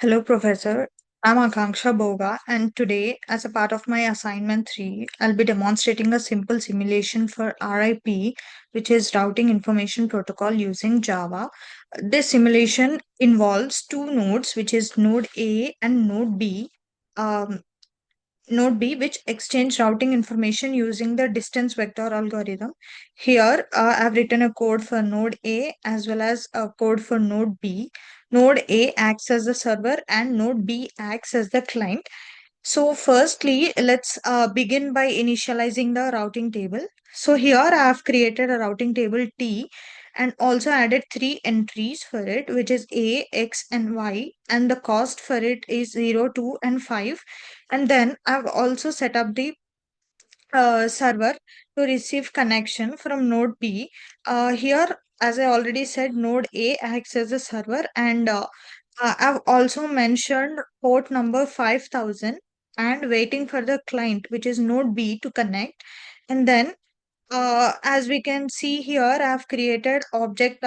Hello, Professor. I'm Akanksha Boga, and today, as a part of my assignment 3, I'll be demonstrating a simple simulation for RIP, which is Routing Information Protocol using Java. This simulation involves two nodes, which is Node A and Node B. Um, Node B, which exchange routing information using the distance vector algorithm. Here, I've written a code for Node A as well as a code for Node B. Node A acts as the server and Node B acts as the client. So, firstly, let's begin by initializing the routing table. So, here I have created a routing table T and also added three entries for it, which is A, X, and Y. And the cost for it is 0, 2, and 5. And then I've also set up the server to receive connection from node B. Here, as I already said, node A acts as a server, and I've also mentioned port number 5000 and waiting for the client, which is node B, to connect. And then, as we can see here, I've created object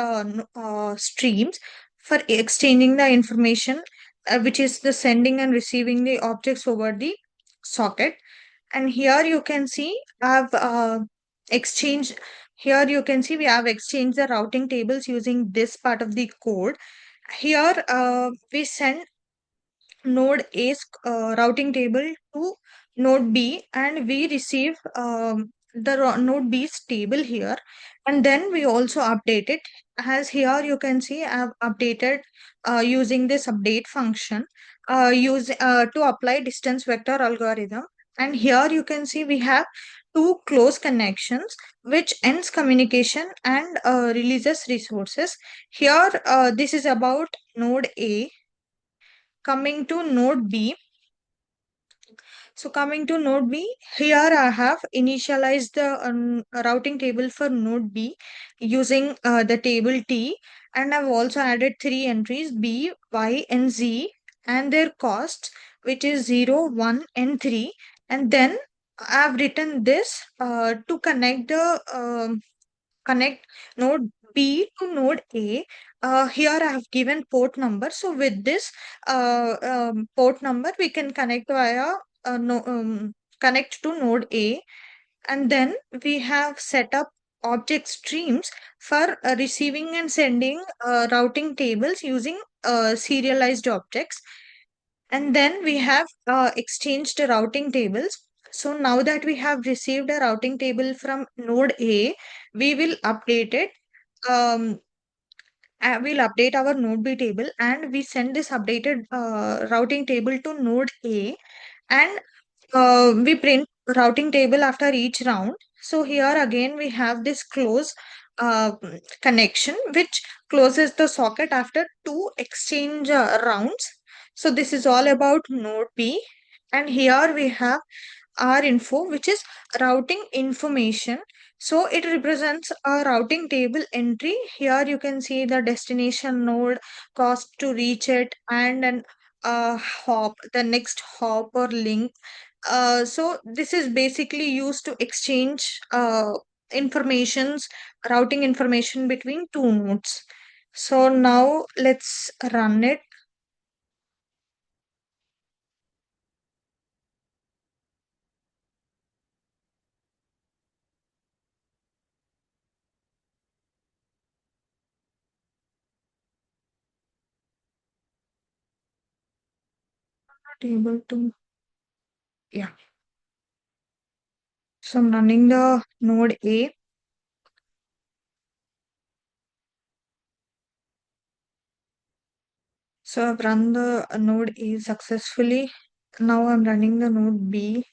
streams for exchanging the information, which is the sending and receiving the objects over the socket. And here you can see I've exchanged. Here you can see we have exchanged the routing tables using this part of the code. Here we send node A's routing table to node B, and we receive node B's table here, and then we also update it. As here you can see I've updated using this update function use to apply distance vector algorithm. And here you can see we have two close connections which ends communication and releases resources. Here this is about node A. Coming to node B, so coming to node B, here I have initialized the routing table for node B using the table T, and I've also added three entries B, Y, and Z and their costs, which is 0, 1, and 3. And then I've written this to connect node B to node A. Here I have given port number. So with this port number, we can connect via no, connect to node A, and then we have set up object streams for receiving and sending routing tables using serialized objects. And then we have exchanged routing tables. So now that we have received a routing table from node A, we will update it. Um, we'll update our node B table, and we send this updated routing table to node A, and we print routing table after each round. So here again we have this close connection which closes the socket after two exchange rounds. So this is all about node B, and here we have R info, which is routing information. So it represents a routing table entry. Here you can see the destination node, cost to reach it, and an hop, the next hop or link. So this is basically used to exchange informations, routing information between two nodes. So now let's run it. Not able to, yeah. So I'm running the node A. So I've run the node A successfully. Now I'm running the node B.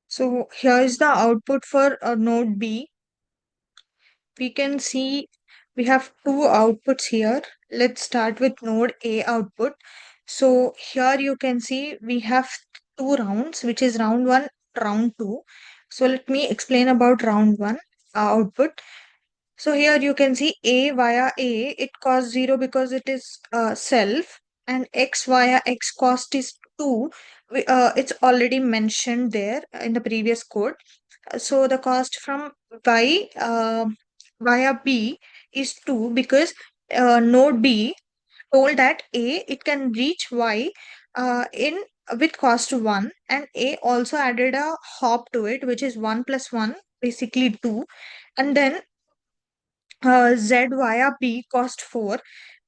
So here is the output for node B. We can see we have two outputs here. Let's start with node A output. So here you can see we have two rounds, which is round one, round two. So let me explain about round one output. So here you can see A via A, it costs 0 because it is self, and X via X cost is 2. It's already mentioned there in the previous code. So the cost from Y via B is 2 because node B told that A it can reach Y in with cost 1, and A also added a hop to it, which is 1 plus 1, basically 2. And then Z via B cost 4.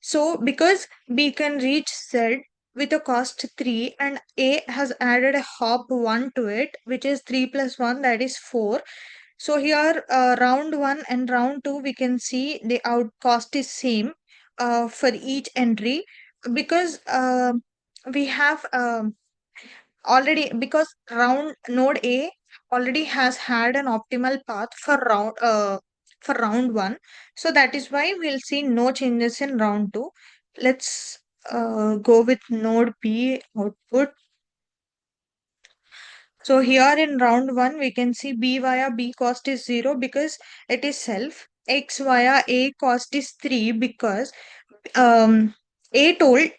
So because B can reach Z with a cost 3 and A has added a hop 1 to it, which is 3 plus 1, that is 4. So here round 1 and round 2 we can see the out cost is same for each entry, because we have already, because round node A already has had an optimal path for round 1. So that is why we'll see no changes in round 2. Let's go with node B output. So here in round 1 we can see B via B cost is 0 because it is self. X via A cost is 3 because A told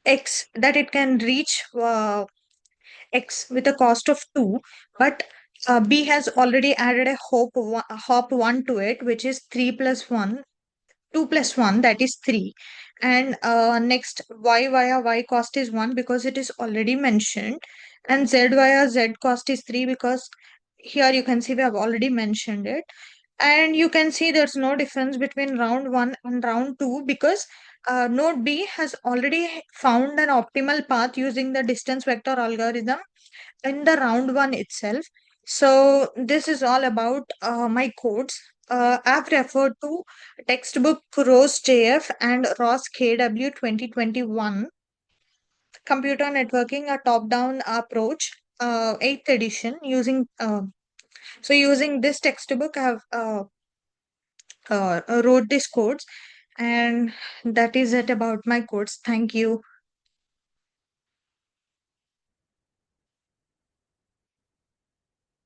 X that it can reach X with a cost of 2, but B has already added a hop 1 to it, which is 3 plus 1, 2 plus 1, that is 3. And next, Y via Y cost is 1 because it is already mentioned. And Z via Z cost is 3 because here you can see we have already mentioned it. And you can see there's no difference between round 1 and round 2 because node B has already found an optimal path using the distance vector algorithm in the round 1 itself. So this is all about my codes. I've referred to textbook ROS JF and ROS KW 2021, Computer Networking, a top-down approach, 8th edition. Using this textbook, I have wrote these codes, and that is it about my codes. Thank you.